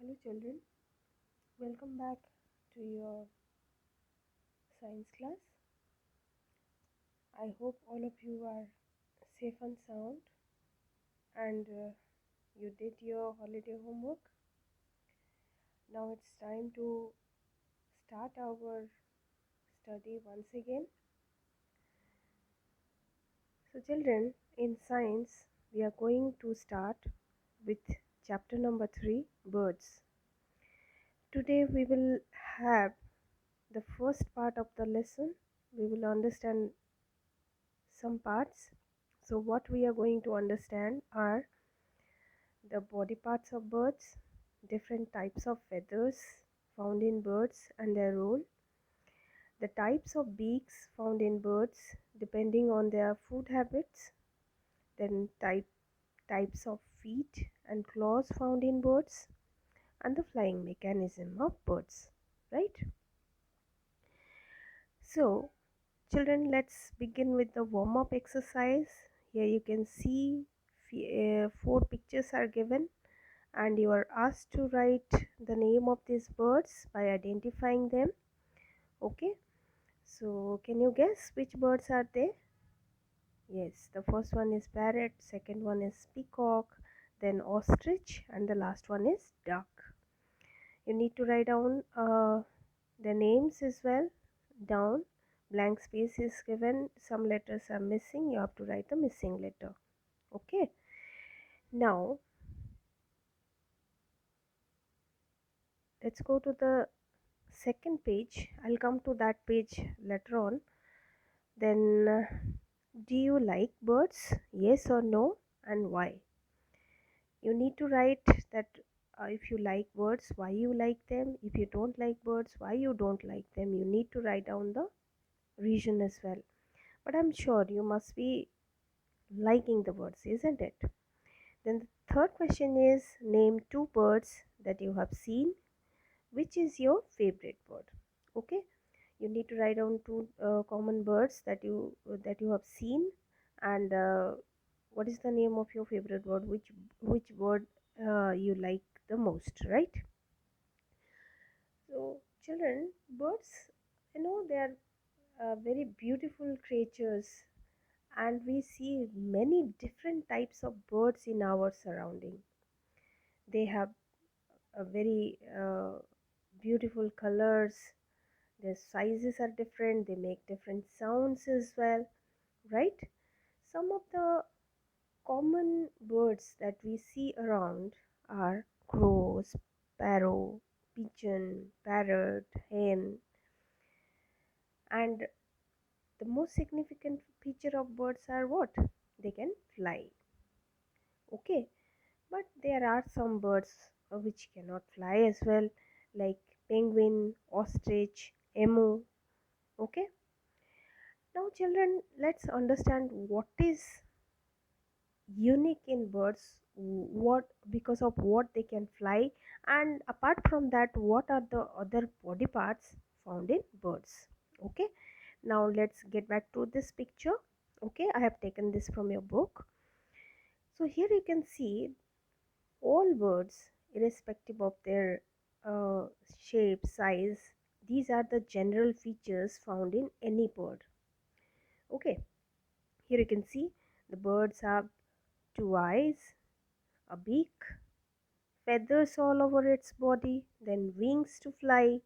Hello, children. Welcome back to your science class. I hope all of you are safe and sound and you did your holiday homework. Now it's time to start our study once again. So, children, in science, we are going to start with chapter number 3, birds. Today, we will have the first part of the lesson. We will understand some parts. So, what we are going to understand are the body parts of birds, different types of feathers found in birds and their role, the types of beaks found in birds depending on their food habits, then types of feet and claws found in birds, and the flying mechanism of birds. Right? So, children, let's begin with the warm up exercise. Here you can see four pictures are given and you are asked to write the name of these birds by identifying them. Okay, so can you guess which birds are they? Yes, the first one is parrot, second one is peacock, then ostrich, and the last one is duck. You need to write down the names as well down. Blank space is given, some letters are missing, you have to write the missing letter. Okay, now let's go to the second page. I'll come to that page later on. Then, do you like birds? Yes or no, and why? You need to write that if you like birds, why you like them. If you don't like birds, why you don't like them. You need to write down the reason as well. But I'm sure you must be liking the birds, isn't it? Then the third question is name two birds that you have seen. Which is your favorite bird? Okay, you need to write down two common birds that you have seen, and what is the name of your favorite bird, which bird you like the most, right? So children, birds, they are very beautiful creatures, and we see many different types of birds in our surrounding. They have a very beautiful colors. Their sizes are different, they make different sounds as well, right? Some of the common birds that we see around are crows, sparrow, pigeon, parrot, hen, and the most significant feature of birds are what? They can fly. Okay, but there are some birds which cannot fly as well, like penguin, ostrich, emu. Okay, now children, let's understand what is unique in birds, what because of what they can fly, and apart from that, what are the other body parts found in birds. Okay, now let's get back to this picture. Okay, I have taken this from your book. So here you can see all birds, irrespective of their uh, shape, size. These are the general features found in any bird. Okay, here you can see the birds have two eyes, a beak, feathers all over its body, then wings to fly,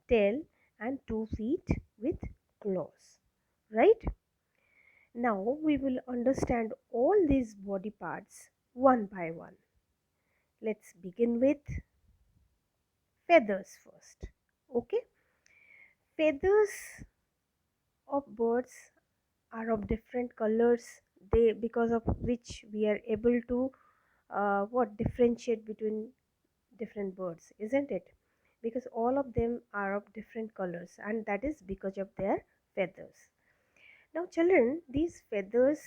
tail, and 2 feet with claws. Right? Now we will understand all these body parts one by one. Let's begin with feathers first. Okay? Feathers of birds are of different colors. They, because of which we are able to what differentiate between different birds, isn't it? Because all of them are of different colors, and that is because of their feathers. Now children, these feathers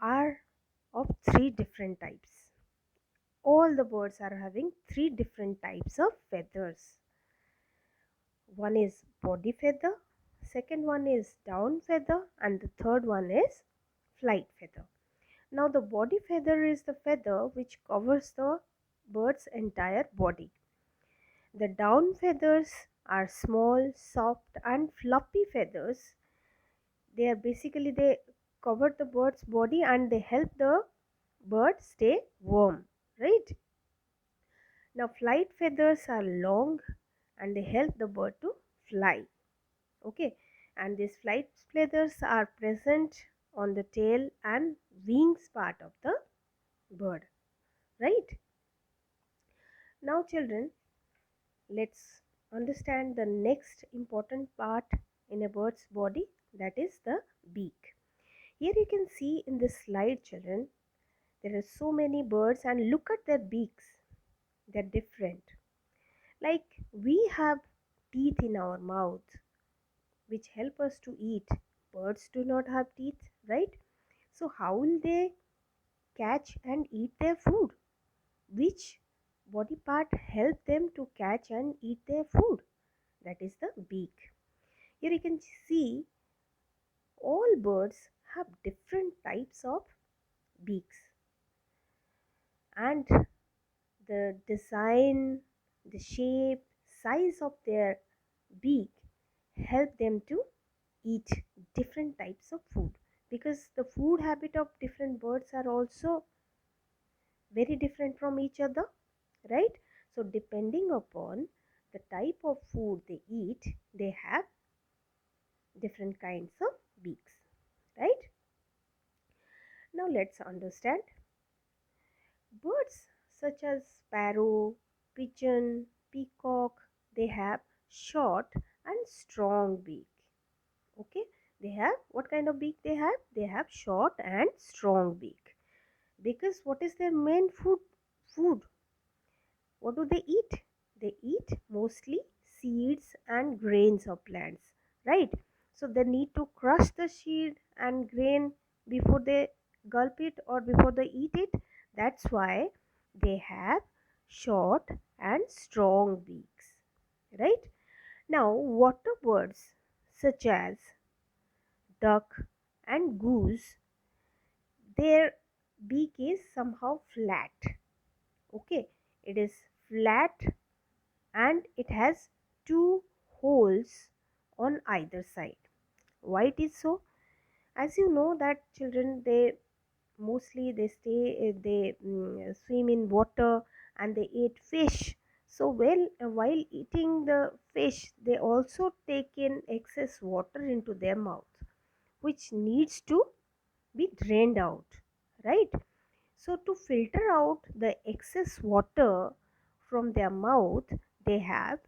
are of three different types. All the birds are having three different types of feathers. One is body feather, second one is down feather, and the third one is flight feather. Now the body feather is the feather which covers the bird's entire body. The down feathers are small, soft and fluffy feathers. They are basically they cover the bird's body and they help the bird stay warm, right? Now flight feathers are long and they help the bird to fly. Okay, and these flight feathers are present on the tail and wings part of the bird, right? Now children, let's understand the next important part in a bird's body, that is the beak. Here you can see in this slide children, there are so many birds and look at their beaks. They're different. Like we have teeth in our mouth which help us to eat. Birds do not have teeth, right? So how will they catch and eat their food? Which body part help them to catch and eat their food? That is the beak. Here you can see all birds have different types of beaks, and the design, the shape, size of their beak help them to eat different types of food, because the food habit of different birds are also very different from each other, right? So depending upon the type of food they eat, they have different kinds of beaks, right? Now let's understand birds such as sparrow, pigeon, peacock, they have short and strong beak. Okay, they have what kind of beak they have? They have short and strong beak. Because what is their main food? What do they eat? They eat mostly seeds and grains of plants, right? So they need to crush the seed and grain before they gulp it or before they eat it. That's why they have short and strong beaks, right? Now, water birds such as duck and goose, their beak is somehow flat. Okay, it is flat and it has two holes on either side. Why it is so? As you know that children, they mostly they stay they swim in water and they eat fish. So while eating the fish, they also take in excess water into their mouth, which needs to be drained out, right? So to filter out the excess water from their mouth, they have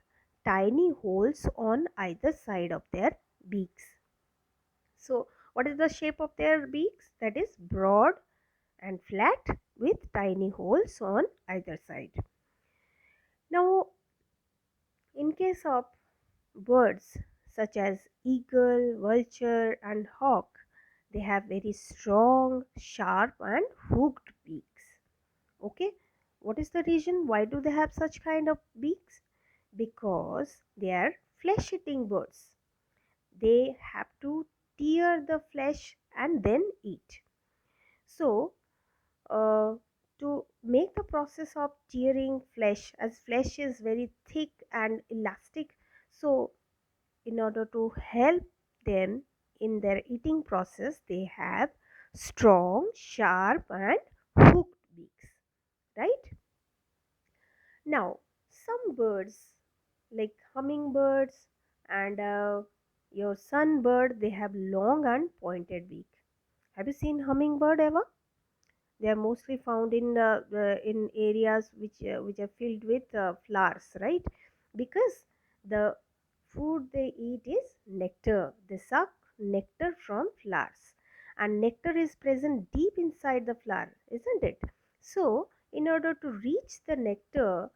tiny holes on either side of their beaks. So what is the shape of their beaks? That is broad and flat with tiny holes on either side. Now in case of birds such as eagle, vulture and hawk, they have very strong, sharp and hooked beaks. Okay, what is the reason? Why do they have such kind of beaks? Because they are flesh eating birds. They have to tear the flesh and then eat. So uh, to make the process of tearing flesh, as flesh is very thick and elastic, so in order to help them in their eating process, they have strong, sharp and hooked beaks, right? Now some birds like hummingbirds and your sunbird, they have long and pointed beak. Have you seen hummingbird ever? They are mostly found in areas which are filled with flowers, right? Because the food they eat is nectar. They suck nectar from flowers, and nectar is present deep inside the flower, isn't it? So in order to reach the nectar,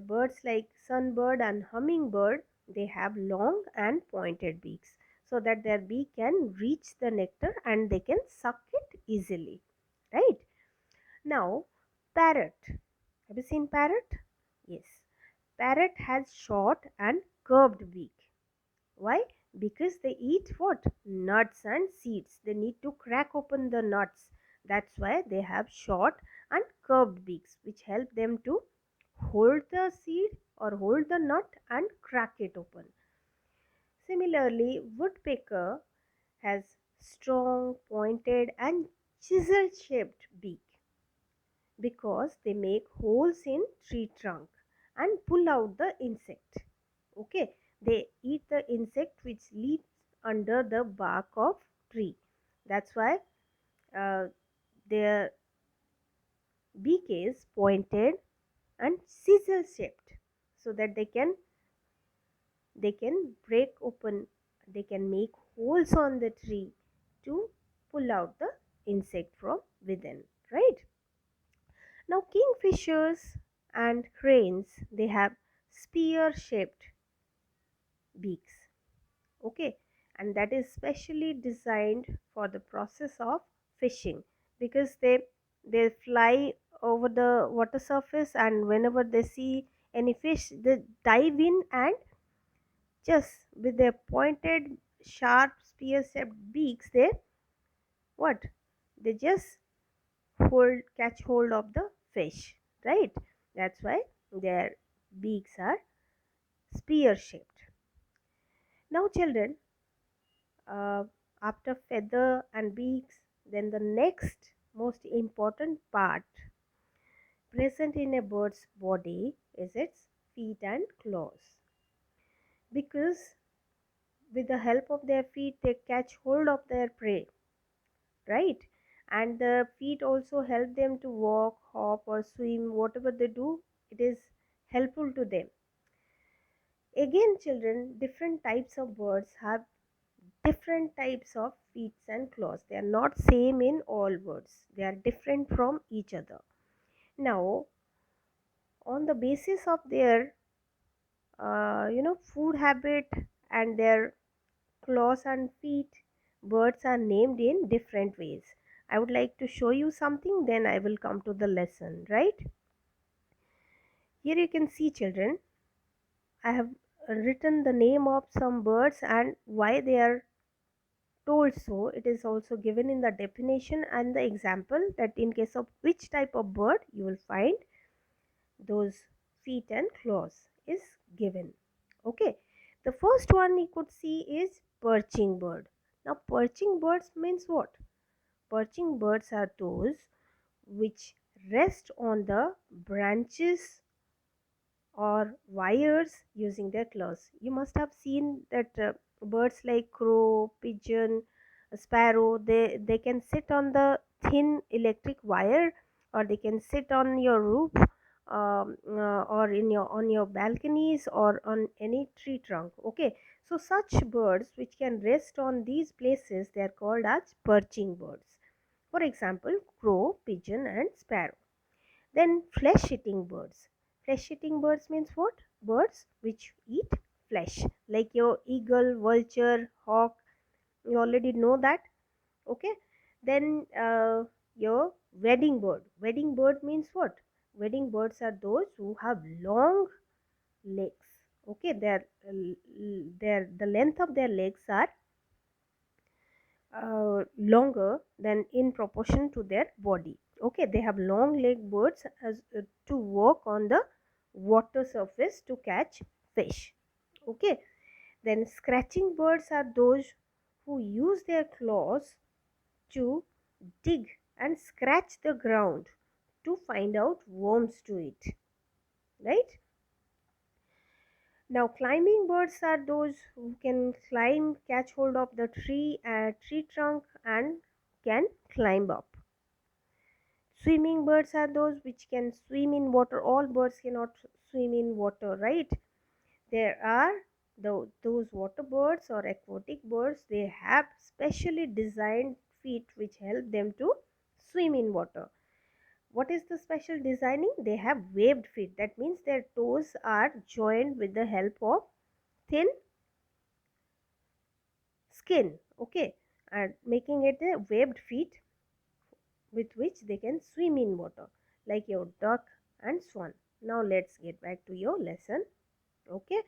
birds like sunbird and hummingbird, they have long and pointed beaks, so that their beak can reach the nectar and they can suck it easily, right? Now parrot, have you seen parrot? Yes, parrot has short and curved beak. Why? Because they eat what? Nuts and seeds. They need to crack open the nuts. That's why they have short and curved beaks which help them to hold the seed or hold the nut and crack it open. Similarly, woodpecker has strong, pointed and chisel shaped beak because they make holes in tree trunk and pull out the insect. Okay, they eat the insect which lives under the bark of tree. That's why uh, their beak is pointed and chisel shaped so that they can break open, they can make holes on the tree to pull out the insect from within, right? Now kingfishers and cranes, they have spear shaped beaks, okay, and that is specially designed for the process of fishing because they fly over the water surface, and whenever they see any fish they dive in and just with their pointed sharp spear shaped beaks they what they just catch hold of the fish, right? That's why their beaks are spear shaped. Now children, uh, after feather and beaks, then the next most important part present in a bird's body is its feet and claws, because with the help of their feet they catch hold of their prey, right? And the feet also help them to walk, hop or swim, whatever they do it is helpful to them. Again children, different types of birds have different types of feet and claws. They are not same in all birds, they are different from each other. Now on the basis of their food habit and their claws and feet, birds are named in different ways. I would like to show you something, then I will come to the lesson, right? Here you can see children, I have written the name of some birds and why they are told so. It is also given in the definition and the example that in case of which type of bird you will find those feet and claws is given. Okay, the first one you could see is perching bird. Now perching birds means what? Perching birds are those which rest on the branches or wires using their claws. You must have seen that birds like crow, pigeon, sparrow, they can sit on the thin electric wire, or they can sit on your roof, or in your on your balconies or on any tree trunk. Okay, so such birds which can rest on these places, they are called as perching birds. For example, crow, pigeon and sparrow. Then flesh eating birds. Flesh eating birds means what? Birds which eat flesh, like your eagle, vulture, hawk. You already know that. Okay. Then your wedding bird. Wedding bird means what? Wedding birds are those who have long legs. Okay, the length of their legs are longer than in proportion to their body. Okay, they have long leg birds as to walk on the water surface to catch fish. Okay, then scratching birds are those who use their claws to dig and scratch the ground to find out worms to eat, right? Now climbing birds are those who can climb, catch hold of the tree trunk and can climb up. Swimming birds are those which can swim in water. All birds cannot swim in water, right? There are those water birds or aquatic birds, they have specially designed feet which help them to swim in water. What is the special designing? They have waved feet. That means their toes are joined with the help of thin skin, okay, and making it a waved feet with which they can swim in water, like your duck and swan. Now let's get back to your lesson. Okay,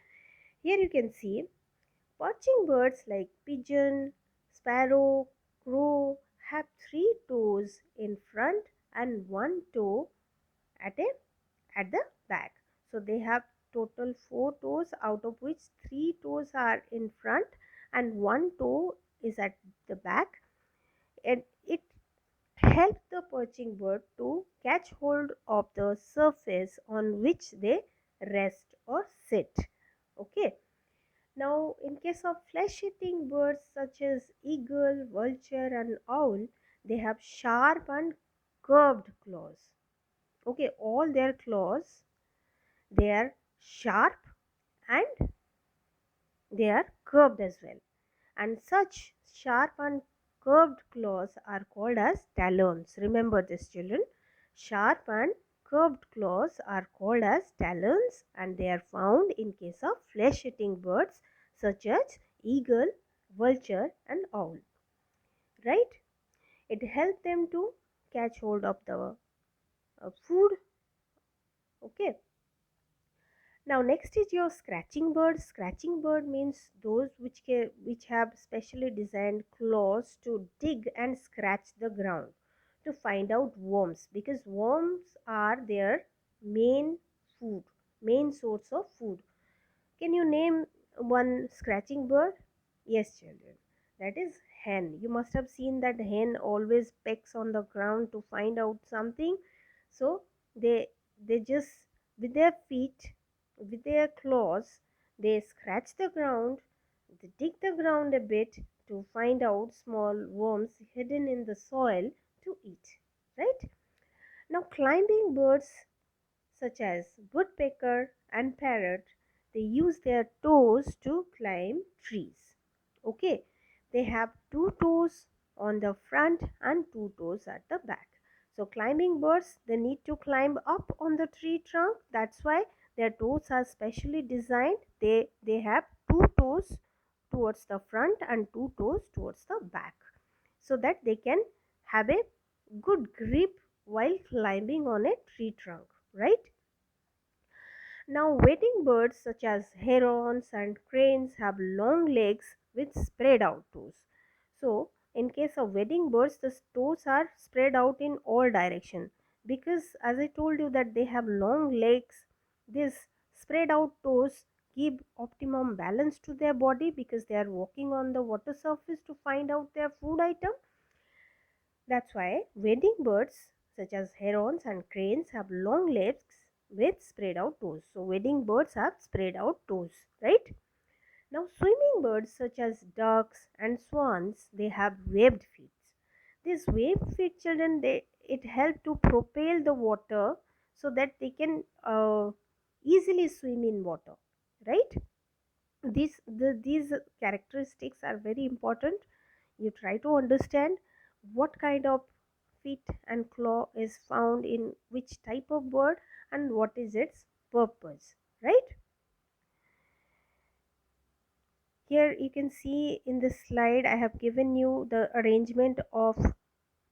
here you can see perching birds like pigeon, sparrow, crow have three toes in front and one toe at a at the back. So they have total 4 toes, out of which 3 toes are in front and one toe is at the back. And it helps the perching bird to catch hold of the surface on which they rest or sit. Okay. Now, in case of flesh-eating birds such as eagle, vulture, and owl, they have sharp and curved claws. Okay, all their claws, they are sharp and they are curved as well. And such sharp and curved claws are called as talons. Remember this, children. Sharp and curved claws are called as talons, and they are found in case of flesh-eating birds such as eagle, vulture, and owl. Right? It helps them to catch hold of the food. Okay. Now next is your scratching bird. Scratching bird means those which have specially designed claws to dig and scratch the ground to find out worms, because worms are their main food, main source of food. Can you name one scratching bird? Yes, children. That is hen. You must have seen that hen always pecks on the ground to find out something. So they just with their feet, with their claws, they scratch the ground, they dig the ground a bit to find out small worms hidden in the soil to eat. Right? Now climbing birds such as woodpecker and parrot, they use their toes to climb trees. Okay, they have 2 toes on the front and 2 toes at the back. So climbing birds, they need to climb up on the tree trunk. That's why their toes are specially designed. They have 2 toes towards the front and 2 toes towards the back, so that they can have a good grip while climbing on a tree trunk, right? Now, wading birds such as herons and cranes have long legs with spread out toes. So, in case of wading birds, the toes are spread out in all direction, because as I told you that they have long legs. These spread out toes give optimum balance to their body because they are walking on the water surface to find out their food item. That's why wading birds such as herons and cranes have long legs with spread out toes. So wading birds have spread out toes, right? Now swimming birds such as ducks and swans, they have webbed feet. These webbed feet, children, they it help to propel the water so that they can easily swim in water, right? These characteristics are very important. You try to understand what kind of feet and claw is found in which type of bird and what is its purpose, right? Here you can see in this slide I have given you the arrangement of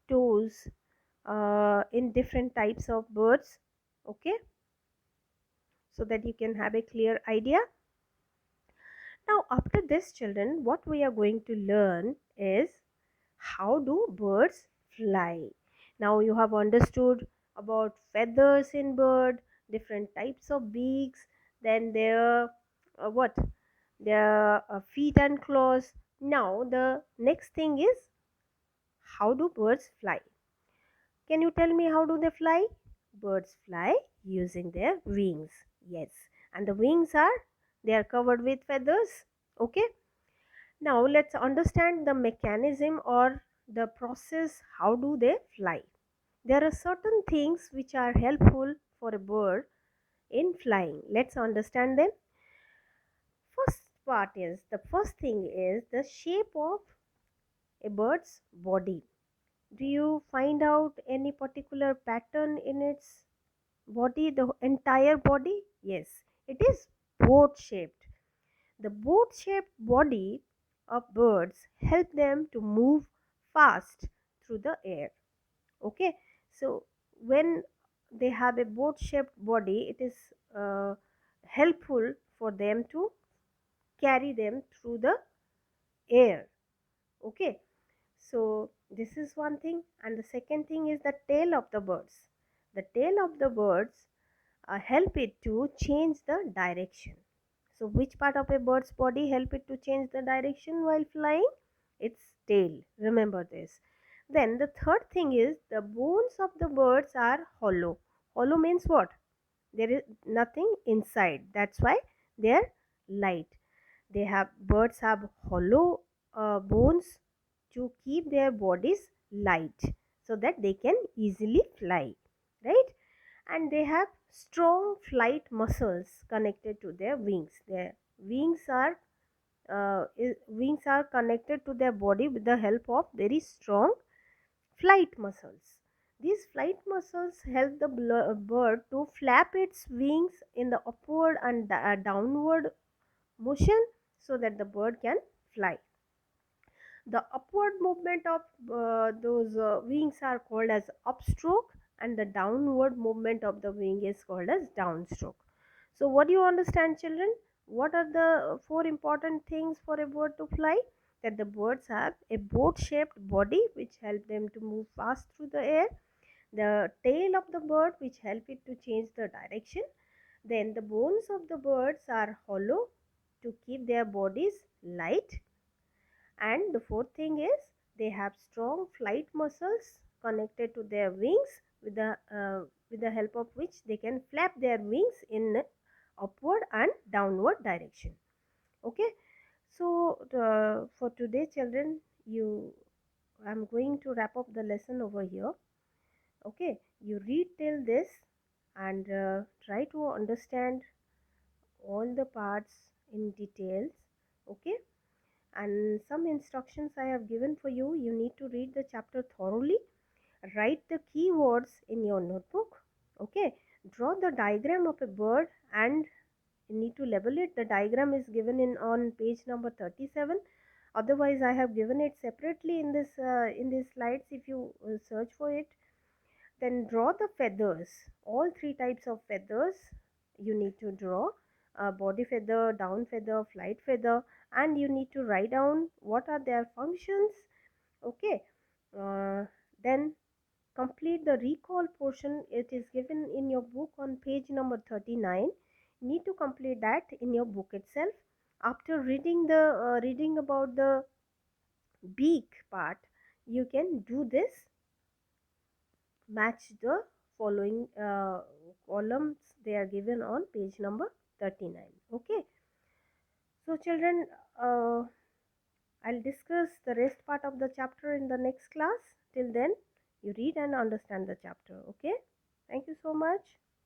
toes in different types of birds. Okay, so that you can have a clear idea. Now after this, children, what we are going to learn is how do birds fly. Now you have understood about feathers in bird, different types of beaks, then their what their feet and claws. Now the next thing is, how do birds fly? Can you tell me how do they fly? Birds fly using their wings. Yes, and the wings are, they are covered with feathers. Okay, now let's understand the mechanism or the process. How do they fly? There are certain things which are helpful for a bird in flying. Let's understand them. The first thing is the shape of a bird's body. Do you find out any particular pattern in its body, the entire body? Yes, it is boat shaped. The boat shaped body of birds help them to move fast through the air. Okay, so when they have a boat shaped body, it is helpful for them to carry them through the air. Okay, So this is one thing, and the second thing is the tail of the birds. The tail of the birds help it to change the direction. So which part of a bird's body help it to change the direction while flying? Its tail. Remember this. Then the third thing is the bones of the birds are hollow. Hollow means what? There is nothing inside. That's why they are light. Birds have hollow bones to keep their bodies light so that they can easily fly, right? And they have strong flight muscles connected to their wings. Their wings are wings are connected to their body with the help of very strong flight muscles. These flight muscles help the bird to flap its wings in the upward and downward motion so that the bird can fly. The upward movement of those wings are called as upstroke, and the downward movement of the wing is called as downstroke. So what do you understand, children? What are the four important things for a bird to fly? That the birds have a boat shaped body which help them to move fast through the air, the tail of the bird which help it to change the direction, then the bones of the birds are hollow to keep their bodies light, and the fourth thing is they have strong flight muscles connected to their wings with the help of which they can flap their wings in upward and downward direction. Okay, so for today, children, you I'm going to wrap up the lesson over here. Okay, you read till this and try to understand all the parts in details. Okay, and some instructions I have given for you. You need to read the chapter thoroughly, write the keywords in your notebook. Okay, draw the diagram of a bird and you need to label it. The diagram is given in on page number 37. Otherwise I have given it separately in these slides if you search for it. Then draw the feathers, all three types of feathers you need to draw: body feather, down feather, flight feather, and you need to write down what are their functions. Okay, uh, then complete the recall portion. It is given in your book on page number 39. You need to complete that in your book itself. After reading about the beak part, you can do this. Match the following columns, they are given on page number 39. Okay, so children, I'll discuss the rest part of the chapter in the next class. Till then, you read and understand the chapter. Okay, thank you so much.